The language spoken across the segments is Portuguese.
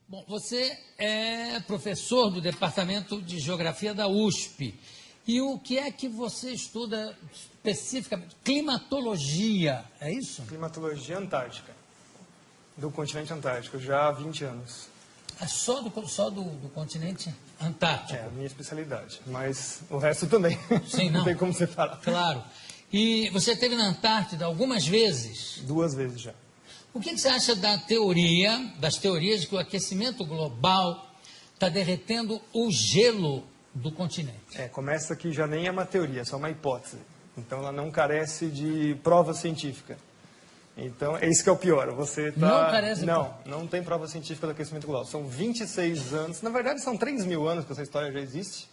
Bom, você é professor do Departamento de Geografia da USP. E o que é que você estuda especificamente? Climatologia, é isso? Climatologia antártica, do continente antártico, já há 20 anos. É só do continente antártico? É a minha especialidade, mas o resto também. Sim, não tem como separar. Claro. E você esteve na Antártida algumas vezes? 2 vezes já. O que você acha das teorias de que o aquecimento global está derretendo o gelo do continente? Começa que já nem é uma teoria, é só uma hipótese. Então ela não carece de prova científica. Então é isso que é o pior. Não carece de não tem prova científica do aquecimento global. São 26 anos, na verdade são 3.000 anos que essa história já existe.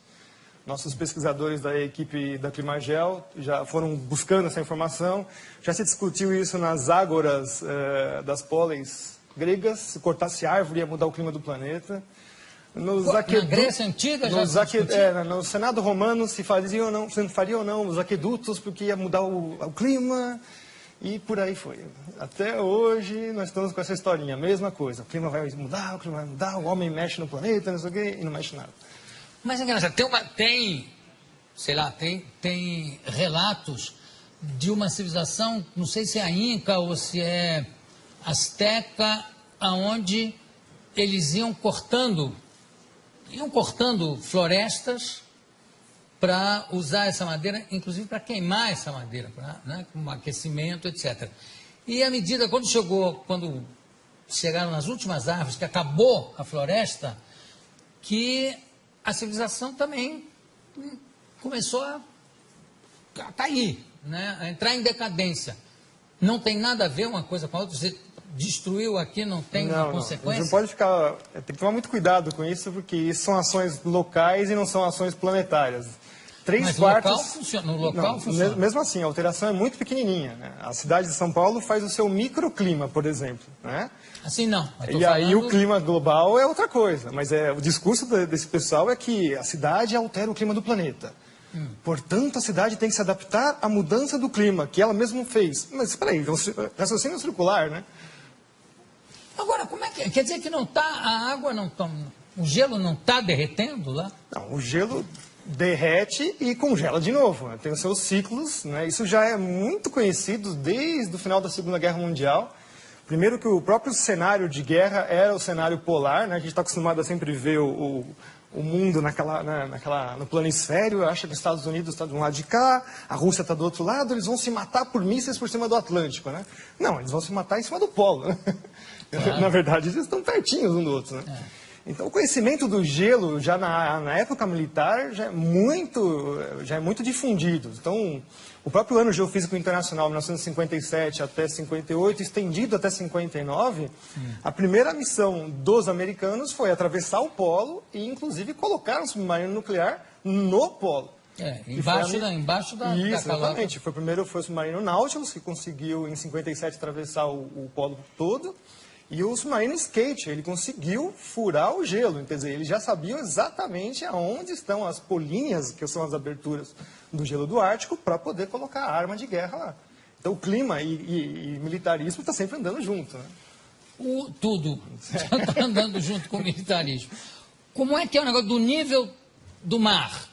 Nossos pesquisadores da equipe da Climagel já foram buscando essa informação. Já se discutiu isso nas ágoras das póleis gregas. Se cortasse árvore ia mudar o clima do planeta. Na Grécia Antiga já se discutiu? No Senado Romano se faria ou não os aquedutos porque ia mudar o clima. E por aí foi. Até hoje nós estamos com essa historinha, mesma coisa. O clima vai mudar, o homem mexe no planeta, não sei o quê, e não mexe nada. Mas é engraçado, tem relatos de uma civilização, não sei se é a Inca ou se é Azteca, aonde eles iam cortando florestas para usar essa madeira, inclusive para queimar essa madeira, como aquecimento, etc. E à medida, quando chegaram nas últimas árvores, que acabou a floresta, que a civilização também começou a cair, a entrar em decadência. Não tem nada a ver uma coisa com a outra. Você destruiu aqui, não tem uma consequência? Não pode ficar... Tem que tomar muito cuidado com isso, porque isso são ações locais e não são ações planetárias. Mas no local funciona. Mesmo assim, a alteração é muito pequenininha. Né? A cidade de São Paulo faz o seu microclima, por exemplo. Né? Assim não. E aí o clima global é outra coisa. Mas o discurso desse pessoal é que a cidade altera o clima do planeta. Portanto, a cidade tem que se adaptar à mudança do clima, que ela mesma fez. Mas espera aí, raciocínio circular, né? Agora, como é que... Quer dizer que o gelo não está derretendo lá? Não, o gelo derrete e congela de novo. Né? Tem os seus ciclos, né? Isso já é muito conhecido desde o final da Segunda Guerra Mundial. Primeiro que o próprio cenário de guerra era o cenário polar, né? A gente está acostumado a sempre ver o mundo no planisfério, acha que os Estados Unidos estão de um lado de cá, a Rússia está do outro lado, eles vão se matar por mísseis por cima do Atlântico, né? Não, eles vão se matar em cima do polo, né? Claro. Na verdade, eles estão pertinhos um do outro, né? Então, o conhecimento do gelo, já na época militar, já é muito difundido. Então, o próprio Ano Geofísico Internacional, 1957 até 58, estendido até 59, a primeira missão dos americanos foi atravessar o polo e, inclusive, colocar um submarino nuclear no polo. Embaixo da Isso, exatamente. Foi o submarino Nautilus, que conseguiu, em 57, atravessar o polo todo. E o submarino Skate, ele conseguiu furar o gelo, quer dizer, eles já sabiam exatamente aonde estão as políneas, que são as aberturas do gelo do Ártico, para poder colocar a arma de guerra lá. Então o clima e militarismo está sempre andando junto, né? Tudo está andando junto com o militarismo. Como é que é o negócio do nível do mar?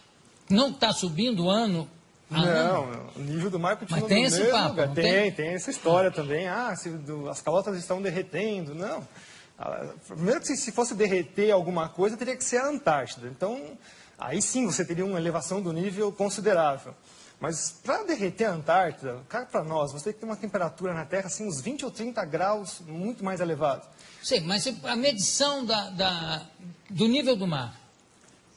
Não está subindo ano? Não, o nível do mar continua no mesmo lugar. Tem essa história também. As calotas estão derretendo. Não. Primeiro que se fosse derreter alguma coisa, teria que ser a Antártida. Então, aí sim você teria uma elevação do nível considerável. Mas para derreter a Antártida, cá para nós, você tem que ter uma temperatura na Terra, assim, uns 20 ou 30 graus, muito mais elevado. Sim, mas a medição do nível do mar...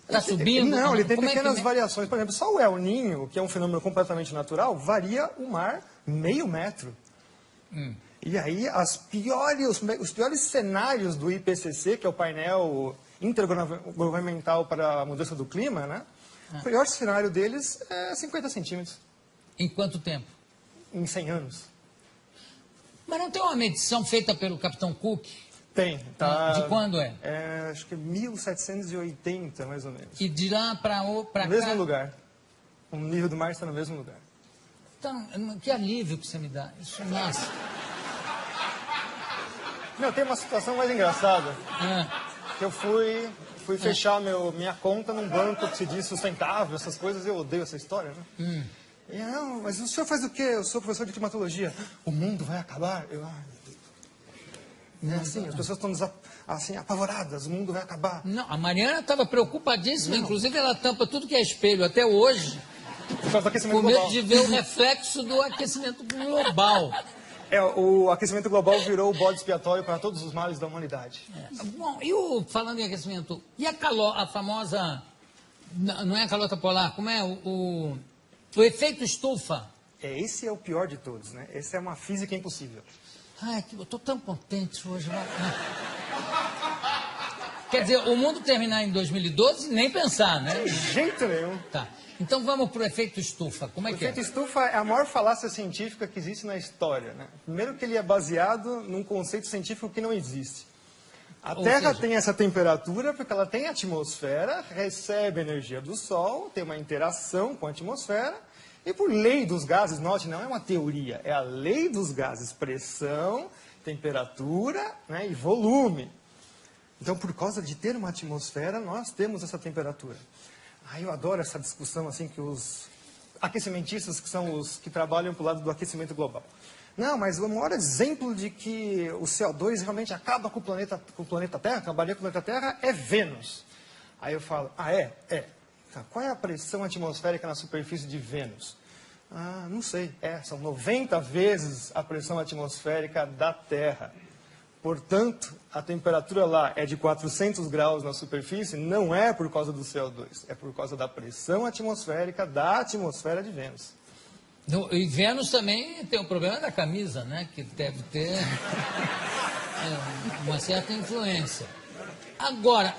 Está subindo? Não, ele tem pequenas variações. Por exemplo, só o El Niño, que é um fenômeno completamente natural, varia o mar meio metro. E aí, os piores cenários do IPCC, que é o painel intergovernamental para a mudança do clima, né? O pior cenário deles é 50 centímetros. Em quanto tempo? Em 100 anos. Mas não tem uma medição feita pelo Capitão Cook? Tem. Tá, de quando é? Acho que é 1780, mais ou menos. E de lá para cá? No mesmo lugar. O nível do mar está no mesmo lugar. Então, que alívio que você me dá. Isso, nossa. Não, tem uma situação mais engraçada. que eu fui fechar minha conta num banco que se diz sustentável, essas coisas, eu odeio essa história, né? E, não, mas o senhor faz o quê? Eu sou professor de climatologia. O mundo vai acabar? É assim, as pessoas estão assim, apavoradas, o mundo vai acabar. Não, a Mariana estava preocupadíssima, inclusive ela tampa tudo que é espelho até hoje, Por causa do aquecimento com medo global. de ver o reflexo do aquecimento global. O aquecimento global virou o bode expiatório para todos os males da humanidade. Bom, falando em aquecimento, e a famosa, não é a calota polar, como é o efeito estufa? Esse é o pior de todos, né? Essa é uma física impossível. Ai, eu estou tão contente hoje. Quer dizer, o mundo terminar em 2012, nem pensar, né? De jeito nenhum. Tá. Então vamos para o efeito estufa. Como é que é? O efeito estufa é a maior falácia científica que existe na história, né? Primeiro que ele é baseado num conceito científico que não existe. A Terra tem essa temperatura porque ela tem atmosfera, recebe energia do Sol, tem uma interação com a atmosfera, e por lei dos gases, note, não é uma teoria, é a lei dos gases, pressão, temperatura, né, e volume. Então, por causa de ter uma atmosfera, nós temos essa temperatura. Eu adoro essa discussão assim que os aquecimentistas, que são os que trabalham para o lado do aquecimento global. Não, mas o maior exemplo de que o CO2 realmente acaba com o planeta Terra, acabaria com o planeta Terra, é Vênus. Aí eu falo, é? Tá, qual é a pressão atmosférica na superfície de Vênus? Não sei. São 90 vezes a pressão atmosférica da Terra. Portanto, a temperatura lá é de 400 graus na superfície, não é por causa do CO2, é por causa da pressão atmosférica da atmosfera de Vênus. E Vênus também tem o problema da camisa, né? Que deve ter uma certa influência. Agora,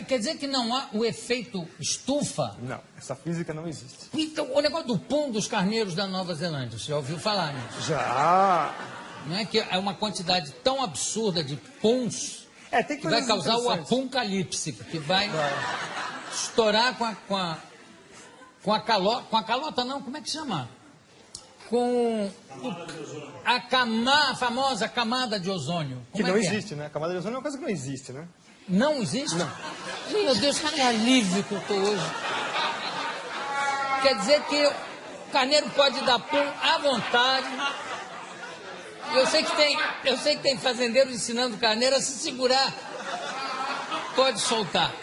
quer dizer que não há o efeito estufa? Não, essa física não existe. Então, o negócio do pum dos carneiros da Nova Zelândia, você já ouviu falar nisso? Já! Não é que é uma quantidade tão absurda de puns que vai causar o apocalipse, que vai estourar com a calota não, como é que chama? Com a famosa camada de ozônio. Que não existe, né? A camada de ozônio é uma coisa que não existe, né? Não existe? Não. Meu Deus, que alívio que eu estou hoje. Quer dizer que o carneiro pode dar pum à vontade. Eu sei que tem fazendeiros ensinando o carneiro a se segurar. Pode soltar.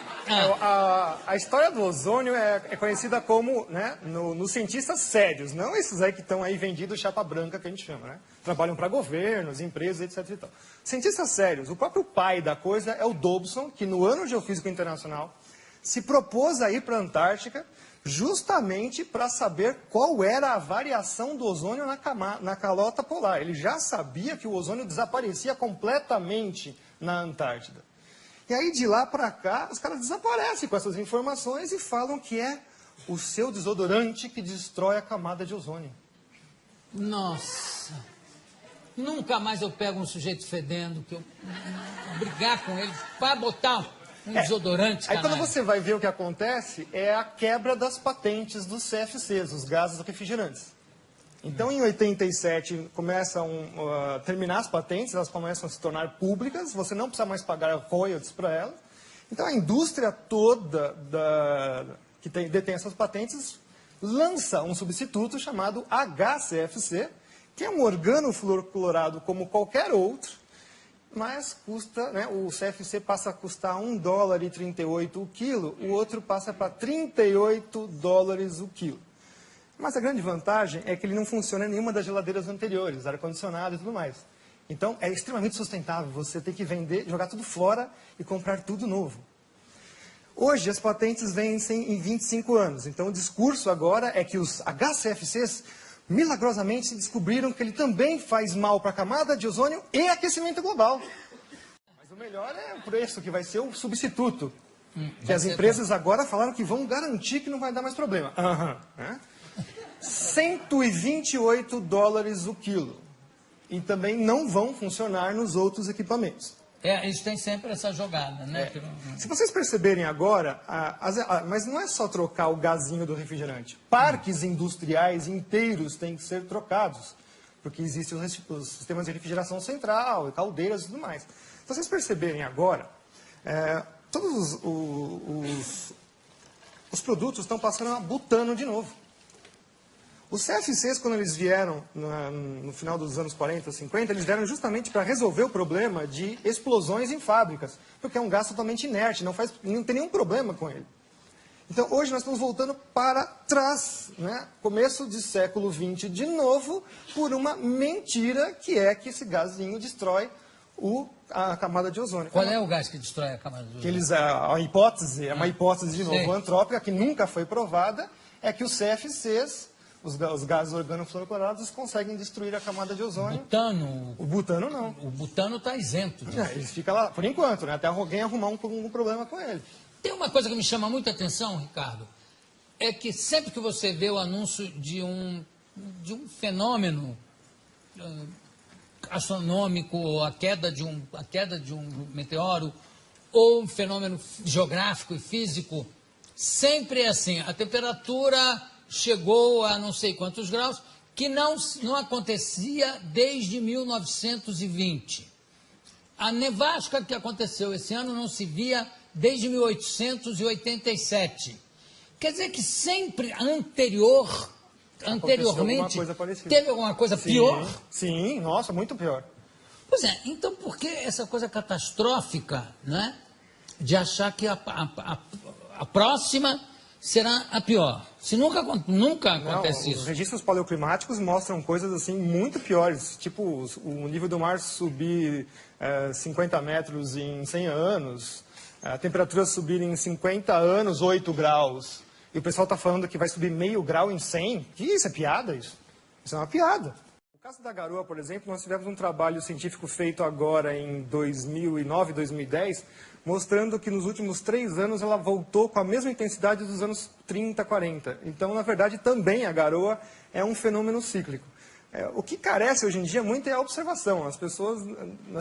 A história do ozônio é conhecida como, né, nos cientistas sérios, não esses aí que estão aí vendidos chapa branca, que a gente chama, né? Trabalham para governos, empresas, etc. E tal. Cientistas sérios, o próprio pai da coisa é o Dobson, que no Ano Geofísico Internacional se propôs a ir para a Antártica justamente para saber qual era a variação do ozônio na calota polar. Ele já sabia que o ozônio desaparecia completamente na Antártida. E aí, de lá para cá, os caras desaparecem com essas informações e falam que é o seu desodorante que destrói a camada de ozônio. Nossa! Nunca mais eu pego um sujeito fedendo, que eu brigar com ele, para botar um desodorante, Aí canalha. quando você vai ver o que acontece, é a quebra das patentes dos CFCs, os gases refrigerantes. Então, em 87, começam a terminar as patentes, elas começam a se tornar públicas, você não precisa mais pagar royalties para elas. Então, a indústria toda que detém essas patentes lança um substituto chamado HCFC, que é um organofluoroclorado como qualquer outro, mas custa, né, o CFC passa a custar $1,38 o quilo, o outro passa para $38 o quilo. Mas a grande vantagem é que ele não funciona em nenhuma das geladeiras anteriores, ar-condicionado e tudo mais. Então, é extremamente sustentável. Você tem que vender, jogar tudo fora e comprar tudo novo. Hoje, as patentes vencem em 25 anos. Então, o discurso agora é que os HCFCs, milagrosamente, descobriram que ele também faz mal para a camada de ozônio e aquecimento global. Mas o melhor é o preço, que vai ser o substituto. Que as empresas agora falaram que vão garantir que não vai dar mais problema. Né? $128 o quilo. E também não vão funcionar nos outros equipamentos. Eles têm sempre essa jogada, né? Se vocês perceberem agora, mas não é só trocar o gazinho do refrigerante. Parques industriais inteiros têm que ser trocados. Porque existem os sistemas de refrigeração central, caldeiras e tudo mais. Se vocês perceberem agora, Todos os produtos estão passando a butano de novo. Os CFCs, quando eles vieram no final dos anos 40, 50, eles vieram justamente para resolver o problema de explosões em fábricas, porque é um gás totalmente inerte, não tem nenhum problema com ele. Então, hoje nós estamos voltando para trás, né? Começo de século XX de novo, por uma mentira que é que esse gazinho destrói a camada de ozônio. Qual é o gás que destrói a camada de ozônio? A hipótese, é uma hipótese de novo Sei. antrópica, que nunca foi provada, é que os CFCs, os gases organofluoroclorados, conseguem destruir a camada de ozônio. Butano. O butano não. O butano está isento disso. Ele fica lá, por enquanto, né? Até alguém arrumar um problema com ele. Tem uma coisa que me chama muita atenção, Ricardo, é que sempre que você vê o anúncio de um fenômeno astronômico, a queda de um meteoro, ou um fenômeno geográfico e físico, sempre é assim, a temperatura chegou a não sei quantos graus, que não acontecia desde 1920. A nevasca que aconteceu esse ano não se via desde 1887. Quer dizer que sempre anteriormente, teve alguma coisa pior? Sim, nossa, muito pior. Pois é, então por que essa coisa catastrófica, né, de achar que a próxima será a pior? Se nunca acontece isso. Os registros paleoclimáticos mostram coisas assim muito piores, tipo o nível do mar subir 50 metros em 100 anos, a temperatura subir em 50 anos 8 graus, e o pessoal está falando que vai subir meio grau em 100. Que isso, é piada isso? Isso é uma piada. No caso da garoa, por exemplo, nós tivemos um trabalho científico feito agora em 2009, 2010, mostrando que nos últimos 3 anos ela voltou com a mesma intensidade dos anos 30, 40. Então, na verdade, também a garoa é um fenômeno cíclico. O que carece hoje em dia muito é a observação. Nós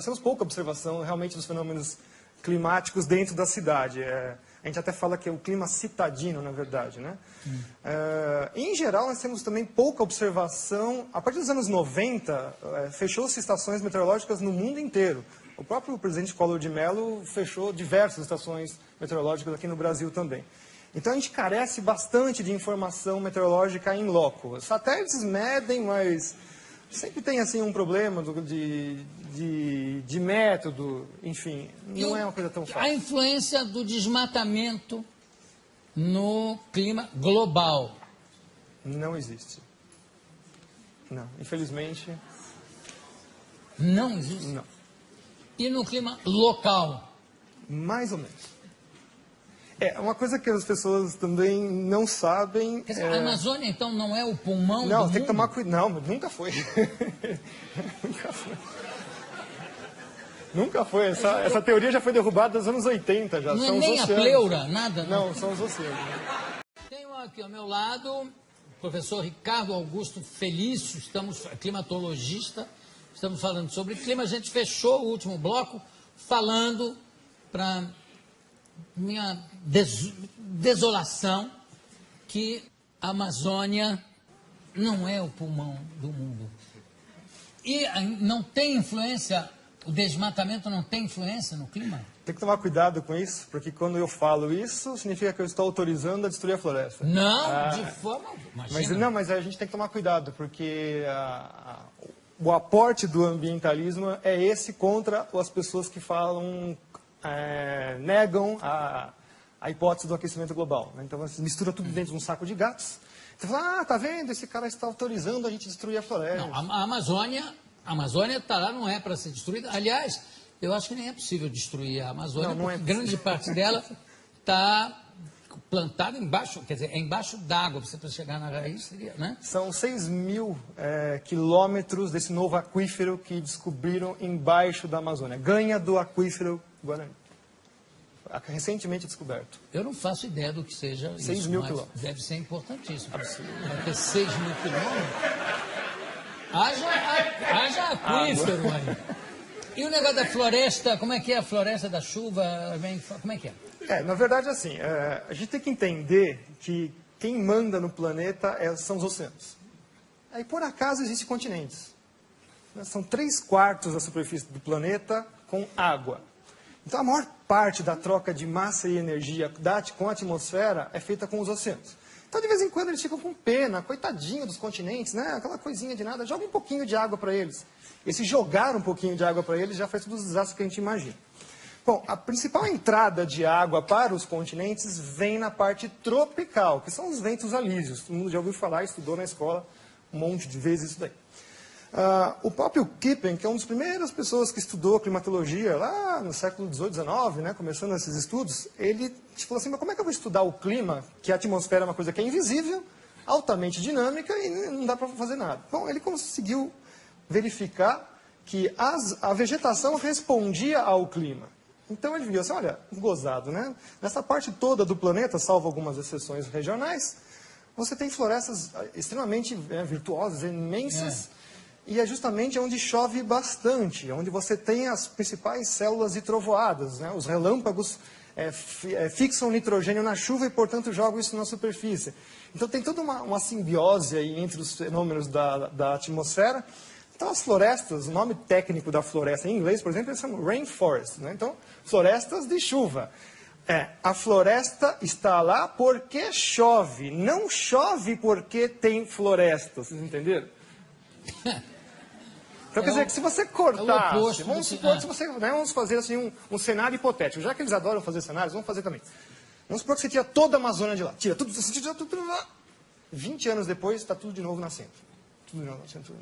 temos pouca observação realmente dos fenômenos climáticos dentro da cidade. A gente até fala que é o clima citadino, na verdade, né? Em geral, nós temos também pouca observação. A partir dos anos 90, fechou-se estações meteorológicas no mundo inteiro. O próprio presidente Collor de Mello fechou diversas estações meteorológicas aqui no Brasil também. Então, a gente carece bastante de informação meteorológica in loco. Os satélites medem, mas sempre tem assim um problema de método, enfim, não é uma coisa tão fácil. A influência do desmatamento no clima global. Não existe. Não, infelizmente. Não existe? Não. E no clima local? Mais ou menos. Uma coisa que as pessoas também não sabem... Quer dizer, a Amazônia, então, não é o pulmão do Não, tem mundo? que tomar cuidado. Não, nunca foi. Nunca foi. Nunca foi. Essa teoria já foi derrubada nos anos 80. Já. Não são é nem os a oceanos. pleura, nada? Não, são os oceanos. Tenho aqui ao meu lado o professor Ricardo Augusto Felício, climatologista, estamos falando sobre clima. A gente fechou o último bloco falando para minha desolação que a Amazônia não é o pulmão do mundo. E não tem influência, o desmatamento não tem influência no clima? Tem que tomar cuidado com isso, porque quando eu falo isso, significa que eu estou autorizando a destruir a floresta. Não, de forma... Mas a gente tem que tomar cuidado, porque o aporte do ambientalismo é esse contra as pessoas que falam... negam a hipótese do aquecimento global. Né? Então, você mistura tudo dentro de um saco de gatos. Você fala, tá vendo? Esse cara está autorizando a gente destruir a floresta. Não, a Amazônia está lá, não é para ser destruída. Aliás, eu acho que nem é possível destruir a Amazônia, porque grande parte dela está plantada embaixo, quer dizer, é embaixo d'água, você para chegar na raiz seria, né? São 6 mil quilômetros desse novo aquífero que descobriram embaixo da Amazônia. Ganha do aquífero Guarani. Recentemente descoberto. Eu não faço ideia do que seja 6 mil quilômetros. Deve ser importantíssimo. Absurdo. Vai ter 6 mil quilômetros. Haja aquífero aí. E o negócio da floresta, como é que é a floresta da chuva? Como é que é? Na verdade, assim, a gente tem que entender que quem manda no planeta são os oceanos. Aí, por acaso, existem continentes. São 3/4 da superfície do planeta com água. Então, a maior parte da troca de massa e energia com a atmosfera é feita com os oceanos. Então, de vez em quando, eles ficam com pena, coitadinho dos continentes, né? Aquela coisinha de nada, joga um pouquinho de água para eles. E se jogar um pouquinho de água para eles, já faz todos os desastres que a gente imagina. Bom, a principal entrada de água para os continentes vem na parte tropical, que são os ventos alísios. Todo mundo já ouviu falar, estudou na escola um monte de vezes isso daí. O próprio Kippen, que é uma das primeiras pessoas que estudou climatologia lá no século XVIII, XIX, né, começando esses estudos, ele falou assim, mas como é que eu vou estudar o clima, que a atmosfera é uma coisa que é invisível, altamente dinâmica e não dá para fazer nada? Bom, ele conseguiu verificar que a vegetação respondia ao clima. Então ele viu assim, olha, gozado, né? Nessa parte toda do planeta, salvo algumas exceções regionais, você tem florestas extremamente virtuosas, imensas, e é justamente onde chove bastante, onde você tem as principais células de trovoadas, né? Os relâmpagos fixam nitrogênio na chuva e, portanto, jogam isso na superfície. Então tem toda uma simbiose aí entre os fenômenos da atmosfera. Então as florestas, o nome técnico da floresta em inglês, por exemplo, eles chamam rainforest, né? Então, florestas de chuva. A floresta está lá porque chove, não chove porque tem floresta, vocês entenderam? Então, quer dizer que se você cortasse, vamos supor que você, né, vamos fazer assim um cenário hipotético, já que eles adoram fazer cenários, vamos fazer também. Vamos supor que você tira toda a Amazônia de lá, tira tudo lá. 20 anos depois, está tudo de novo nascendo. Tudo de novo nascendo.